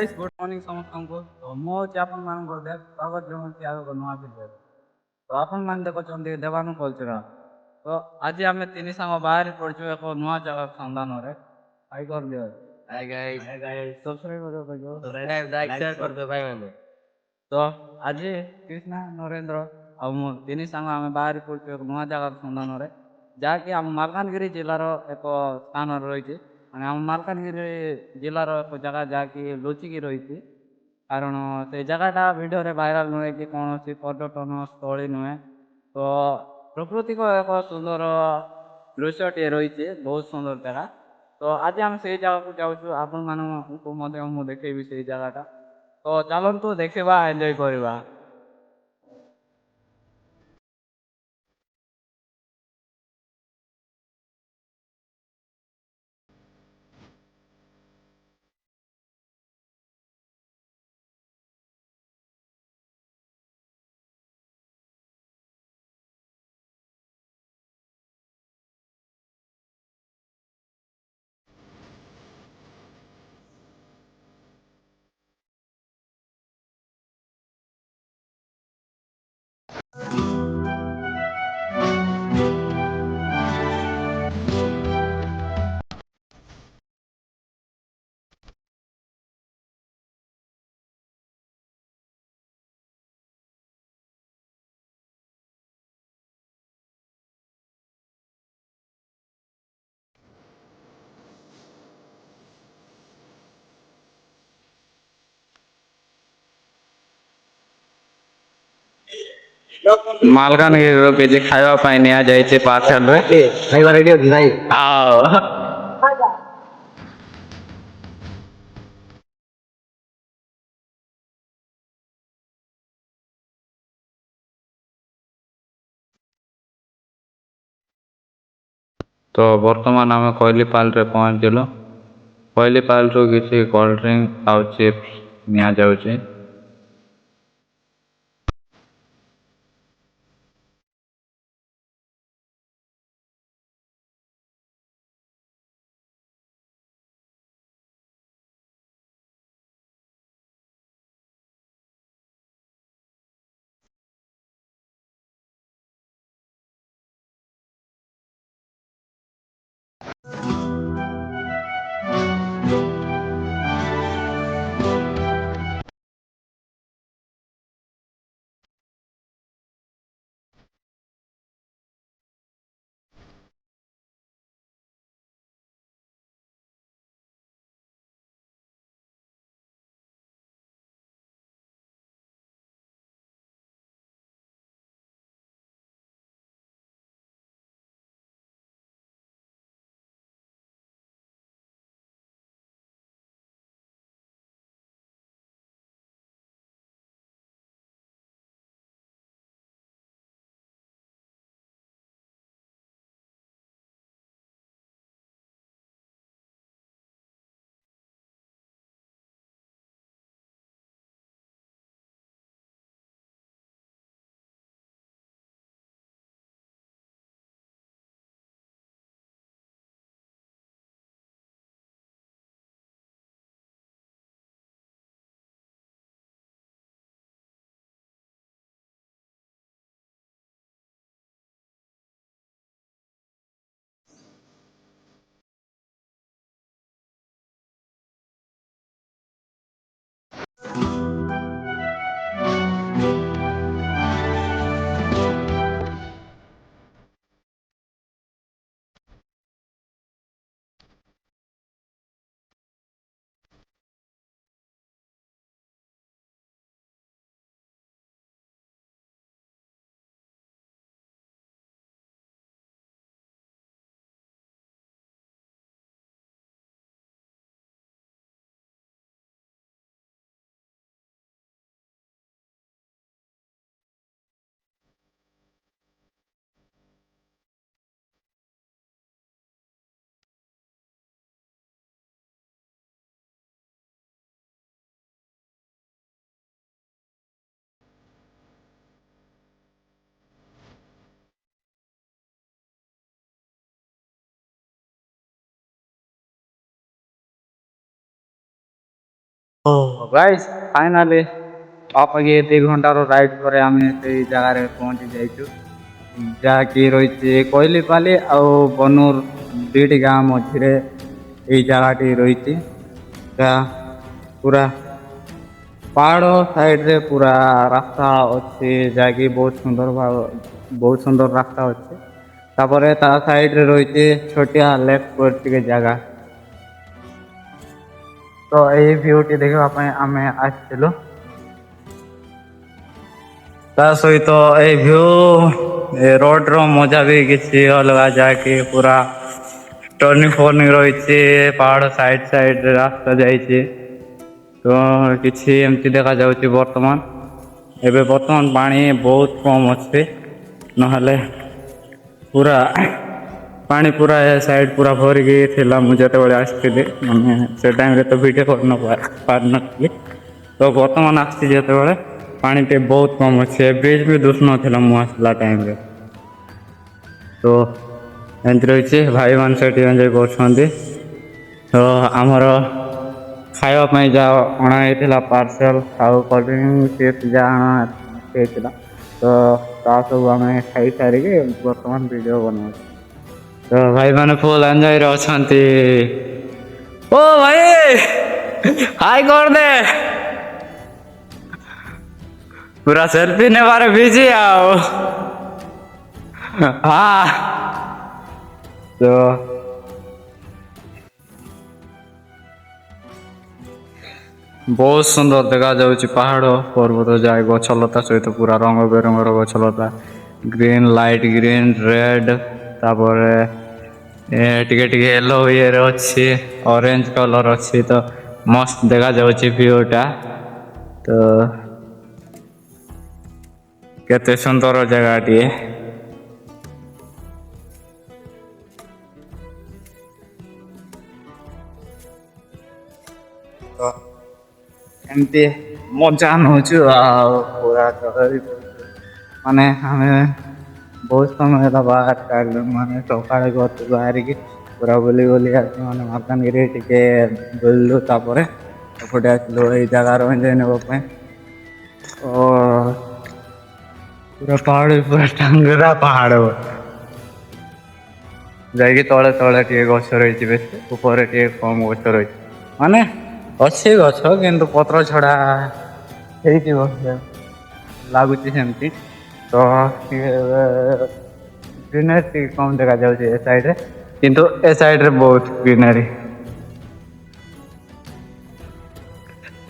Guys good morning ସମସ୍ତଙ୍କୁ ତ ମୁଁ ହେଉଛି ଆପଣମାନଙ୍କ ଦେବ ସ୍ୱାଗତ ଜଣାଉଛି ଆଉ ଏକ ନୂଆ ଭିଡ଼ିଓ। ତ ଆପଣମାନେ ଦେଖୁଛନ୍ତି ଦେବାନନ୍ଦ କଲଚରାଲ। ତ ଆଜି ଆମେ ତିନି ସାଙ୍ଗ ବାହାରି ପଡ଼ିଛୁ ଏକ ନୂଆ ଜାଗା ସନ୍ଧାନରେ। ହାଇ କରିଦିଅ। Hi guys, ସବସ୍କ୍ରାଇବ୍ କରିବାକୁ କହିବ। subscribe, like, share करते भाई मैंने। ତ ଆଜି କୃଷ୍ଣା ନରେନ୍ଦ୍ର ଆଉ ମୁଁ ତିନି ସାଙ୍ଗ ଆମେ ବାହାରି ପଡ଼ିଛୁ ଏକ ନୂଆ ଜାଗା ସନ୍ଧାନରେ, ଯାହାକି ଆମ ମାଲକାନଗିରି ଜିଲ୍ଲାର ଏକ ସ୍ଥାନରେ ରହିଛି। ମାନେ ଆମ ମାଲକାନଗିରି ଜିଲ୍ଲାର ଏକ ଜାଗା ଯାହାକି ଲୁଚିକି ରହିଛି, କାରଣ ସେ ଜାଗାଟା ଭିଡ଼ିଓରେ ଭାଇରାଲ ନୁହେଁ କି କୌଣସି ପର୍ଯ୍ୟଟନ ସ୍ଥଳୀ ନୁହେଁ। ତ ପ୍ରକୃତିକ ଏକ ସୁନ୍ଦର ଦୃଶ୍ୟଟିଏ ରହିଛି, ବହୁତ ସୁନ୍ଦର ଜାଗା। ତ ଆଜି ଆମେ ସେଇ ଜାଗାକୁ ଯାଉଛୁ, ଆପଣମାନଙ୍କୁ ମଧ୍ୟ ମୁଁ ଦେଖେଇବି ସେଇ ଜାଗାଟା। ତ ଚାଲନ୍ତୁ ଦେଖିବା, ଏନ୍ଜୟ କରିବା। ମାଲକାନଗିରିରୁ କିଛି ଖାଇବା ପାଇଁ ନିଆଯାଇଛି ପାର୍ସଲରେ। भाई रेडी होगी भाई। ଆଉ ତ ବର୍ତ୍ତମାନ ଆମେ କୋଇଲିପାଲରେ ପହଞ୍ଚିଲୁ। କୋଇଲିପାଲରୁ କିଛି କୋଲ୍ଡ ଡ୍ରିଙ୍କ ଆଉ ଚିପ୍ସ ନିଆଯାଉଛି। ଗାଇସ୍ ଫାଇନାଲି ପାଖାପାଖି 2 ଘଣ୍ଟାର ରାଇଡ୍ ପରେ ଆମେ ସେଇ ଜାଗାରେ ପହଞ୍ଚି ଯାଇଛୁ, ଯାହାକି ରହିଛି କୋଇଲିପାଲି ଆଉ ବନୁର 2ଟି ଗାଁ ମଝିରେ ଏଇ ଜାଗାଟି ରହିଛି। ଯାହା ପୁରା ପାହାଡ଼ ସାଇଡ଼ରେ ପୁରା ରାସ୍ତା ଅଛି, ଯାହାକି ବହୁତ ସୁନ୍ଦର ରାସ୍ତା ଅଛି। ତାପରେ ତା ସାଇଡ଼ରେ ରହିଛି ଛୋଟିଆ ଲେକ୍ ପରି ଟିକେ ଜାଗା। ତ ଏଇ ଭିୟୁଟି ଦେଖିବା ପାଇଁ ଆମେ ଆସିଥିଲୁ। ତା ସହିତ ଏଇ ଭିୟୁ ରୋଡର ମଜା ବି କିଛି ଅଲଗା, ଯାହାକି ପୁରା ଟର୍ଣ୍ଣିଂ ରହିଛି, ପାହାଡ଼ ସାଇଡ଼ରେ ରାସ୍ତା ଯାଇଛି। ତ କିଛି ଏମିତି ଦେଖାଯାଉଛି। ଏବେ ବର୍ତ୍ତମାନ ପାଣି ବହୁତ କମ୍ ଅଛି, ନହେଲେ ପୁରା ପାଣି ପୁରା ଏ ସାଇଡ଼୍ ପୁରା ଭରିକି ଥିଲା। ମୁଁ ଯେତେବେଳେ ଆସିଥିଲି ମାନେ ସେ ଟାଇମ୍ରେ ତ ଭିଡ଼ିଓ ପାରିନଥିଲି। ତ ବର୍ତ୍ତମାନ ଆସିଛି ଯେତେବେଳେ ପାଣି ଟିକେ ବହୁତ କମ୍ ଅଛି। ଏ ବ୍ରିଜ୍ ବି ଦୁଶୁନଥିଲା ମୁଁ ଆସିଲା ଟାଇମ୍ରେ। ତ ଏମିତି ରହିଛି, ଭାଇମାନେ ସେଠି ଏନ୍ଜୟ କରୁଛନ୍ତି। ତ ଆମର ଖାଇବା ପାଇଁ ଯାହା ଅଣା ହେଇଥିଲା ପାର୍ସଲ ଆଉ କୋଲ୍ଡ ଡ୍ରିଙ୍କ୍ ଯାହା ହେଇଥିଲା, ତ ତା ସବୁ ଆମେ ଖାଇସାରିକି ବର୍ତ୍ତମାନ ଭିଡ଼ିଓ ବନାଉଛୁ। ତ ଭାଇମାନେ ଫୁଲ୍ ଏନ୍ଜୟରେ ଅଛନ୍ତି। ଓ ଭାଇ ହାଇ କରିଦେ, ପୁରା ସେଲ୍ଫି ନେବାରେ ବିଜି ଆଉ। ହଁ ତ ବହୁତ ସୁନ୍ଦର ଦେଖାଯାଉଛି ପାହାଡ଼ ପର୍ବତ, ଯାଏ ଗଛଲତା ସହିତ ପୁରା ରଙ୍ଗ ବେରଙ୍ଗର ଗଛଲତା, ଗ୍ରୀନ୍ ଲାଇଟ୍ ଗ୍ରୀନ୍ ରେଡ୍, ତାପରେ ଟିକେ ଟିକେ ୟେଲୋ ଇଏରେ ଅଛି, ଅରେଞ୍ଜ କଲର ଅଛି। ତ ମସ୍ତ ଦେଖାଯାଉଛି ଭିୟୁଟା। ତ କେତେ ସୁନ୍ଦର ଜାଗାଟିଏ। ତ ଏମିତି ମଜା ନେଉଛୁ ଆଉ ପୁରା ମାନେ ଆମେ ବହୁତ ସମୟ ହେଲା ବାହାରିଲୁ, ମାନେ ସକାଳେ ଘରୁ ବାହାରିକି ପୁରା ବୁଲି ଆସି ମାନେ ମାଲକାନଗିରି ଟିକେ ବୁଲିଲୁ। ତାପରେ ଏପଟେ ଆସିଲୁ ଏଇ ଜାଗାର ଏନ୍ଜୟ ନେବା ପାଇଁ। ଓ ପୁରା ପାହାଡ଼ ପୁରା ଟାଙ୍ଗରା ପାହାଡ଼, ଯାଇକି ତଳେ ଟିକେ ଗଛ ରହିଛି, ବେଶୀ ଉପରେ ଟିକେ କମ୍ ଗଛ ରହିଛି। ମାନେ ଅଛି ଗଛ କିନ୍ତୁ ପତ୍ର ଛଡ଼ା ହେଇଥିବ, ଲାଗୁଛି ସେମିତି। ତ ଗ୍ରୀନରୀ ଟିକେ କମ୍ ଦେଖାଯାଉଛି ଏ ସାଇଡ଼ରେ, କିନ୍ତୁ ଏ ସାଇଡ଼ରେ ବହୁତ ଗ୍ରୀନରୀ।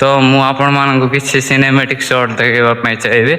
ତ ମୁଁ ଆପଣମାନଙ୍କୁ କିଛି ସିନେମାଟିକ୍ ସଟ୍ ଦେଖାଇବା ପାଇଁ ଚାହିଁବି।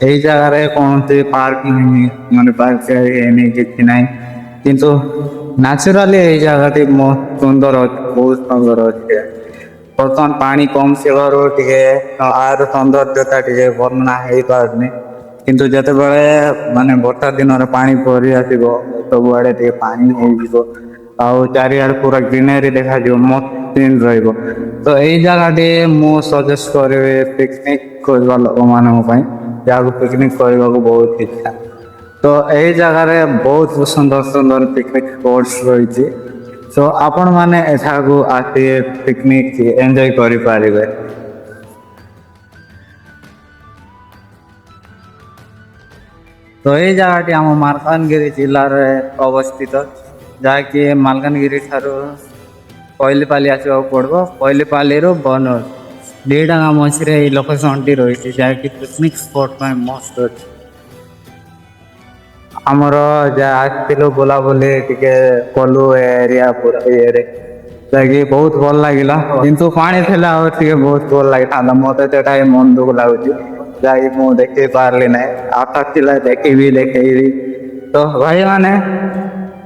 এই ଜାଗାରେ କୌଣସି ପାର୍କ ନାହିଁ, ମାନେ ପାର୍କ ହେଇନି, କିଛି ନାହିଁ। କିନ୍ତୁ ନ୍ୟାଚୁରାଲି ଏଇ ଜାଗାଟି ବହୁତ ସୁନ୍ଦର ଅଛି, ବହୁତ ସୁନ୍ଦର ଅଛି। ବର୍ତ୍ତମାନ ପାଣି କମ୍ ଥିବାରୁ ଟିକେ ଆର ସୌନ୍ଦର୍ଯ୍ୟତା ଟିକେ ବର୍ଣ୍ଣନା ହେଇପାରୁନି, କିନ୍ତୁ ଯେତେବେଳେ ମାନେ ବର୍ଷା ଦିନରେ ପାଣି ଭରି ଆସିବ, ସବୁଆଡ଼େ ଟିକେ ପାଣି ହେଇଯିବ ଆଉ ଚାରିଆଡ଼େ ପୁରା ଗ୍ରୀନେରୀ ଦେଖାଯିବ, ମସ୍ତ ସିନ୍ ରହିବ। ତ ଏଇ ଜାଗାଟି ମୁଁ ସଜେଷ୍ଟ କରିବି ପିକନିକ୍ କରିବା ଲୋକମାନଙ୍କ ପାଇଁ ଯାହାକୁ ପିକନିକ୍ କରିବାକୁ ବହୁତ ଇଚ୍ଛା। ତ ଏହି ଜାଗାରେ ବହୁତ ସୁନ୍ଦର ସୁନ୍ଦର ପିକନିକ୍ ସ୍ପଟ୍ସ ରହିଛି। ତ ଆପଣମାନେ ଏଠାକୁ ଆସି ପିକନିକ୍ ଏନ୍ଜୟ କରିପାରିବେ। ତ ଏଇ ଜାଗାଟି ଆମ ମାଲକାନଗିରି ଜିଲ୍ଲାରେ ଅବସ୍ଥିତ, ଯାହାକି ମାଲକାନଗିରି ଠାରୁ କୋଇଲିପାଲି ଆସିବାକୁ ପଡ଼ିବ। କୋଇଲିପାଲିରୁ ବନର ଦୁଇଟା ଗାଁ ମଝିରେ ଏଇ ଲୋକେସନଟି ରହିଛି, ଯାହାକି ପିକନିକ୍ ସ୍ପଟ୍ ପାଇଁ ମସ୍ତ ଅଛି। ଆମର ଯାହା ଆସିଥିଲୁ ବୁଲାବୁଲି ଟିକେ କଲୁ ଏରିଆ ପୁରା ଇଏରେ, ଯାହାକି ବହୁତ ଭଲ ଲାଗିଲା। କିନ୍ତୁ ପାଣି ଥିଲା ଆଉ ଟିକେ ବହୁତ ଭଲ ଲାଗିଥାନ୍ତା। ମୋତେ ସେଟା ହିଁ ମନ ଦୁଃଖ ଲାଗୁଛି, ଯାହାକି ମୁଁ ଦେଖେଇ ପାରିଲି ନାହିଁ। ଆଶା ଥିଲା ଦେଖେଇବି। ତ ଭାଇମାନେ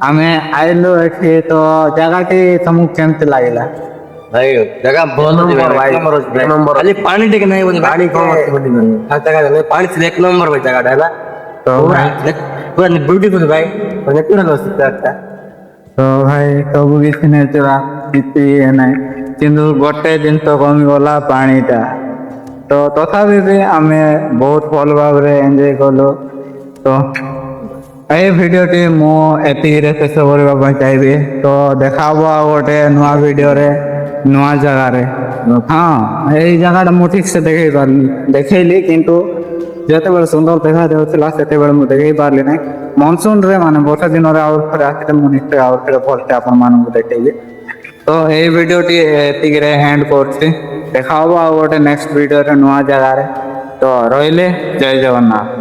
ଆମେ ଆଇଲୁ ଏଠି, ତ ଜାଗାଟି ତମକୁ କେମିତି ଲାଗିଲା? ଭାଇ ଜାଗା ଭଲ ଅଛି ଭାଇ, ଏକ ନମ୍ବର। ଖାଲି ପାଣି ଟିକେ ନାହିଁ ବୋଲି, ପାଣି କମ ଅଛି ବୋଲି ଜାଗା ପାଣି ଥିଲେ ଏକ ନମ୍ବର ଭାଇ ଜାଗାଟା ହେଲା। ତ ପୁରା ପୁରା ବ୍ୟୁଟିଫୁଲ ଭାଇ, ନେଚୁରାଲ ଅଛି ଜାଗାଟା। ତ ଭାଇ ସବୁ କିଛି ନେଚୁରାଲ, କିଛି ଇଏ ନାହିଁ, କିନ୍ତୁ ଗୋଟେ ଜିନିଷ କମିଗଲା, ପାଣିଟା। ତ ତଥାପି ବି ଆମେ ବହୁତ ଭଲ ଭାବରେ ଏନ୍ଜୟ କଲୁ। ତ ଏଇ ଭିଡ଼ିଓଟି ମୁଁ ଏତିକିରେ ଶେଷ କରିବା ପାଇଁ ଚାହିଁବି। ତ ଦେଖା ହବ ଆଉ ଗୋଟେ ନୂଆ ଭିଡ଼ିଓରେ ନୂଆ ଜାଗାରେ। ହଁ, ଏଇ ଜାଗାଟା ମୁଁ ଠିକ୍ ସେ ଦେଖେଇଲି, କିନ୍ତୁ ଯେତେବେଳେ ସୁନ୍ଦର ଦେଖାଯାଉଥିଲା ସେତେବେଳେ ମୁଁ ଦେଖେଇ ପାରିଲି ନାହିଁ। ମନସୁନରେ ମାନେ ବର୍ଷା ଦିନରେ ଆଉ ଥରେ ଆସିଲେ ମୁଁ ନିଶ୍ଚୟ ଆଉ ଥରେ ଭଲସେ ଆପଣମାନଙ୍କୁ ଦେଖେଇବି। ତ ଏଇ ଭିଡ଼ିଓଟି ଏତିକିରେ ଏଣ୍ଡ କରୁଛି। ଦେଖା ହବ ଆଉ ଗୋଟେ ନେକ୍ସଟ ଭିଡ଼ିଓରେ ନୂଆ ଜାଗାରେ। ତ ରହିଲି, ଜୟ ଜଗନ୍ନାଥ।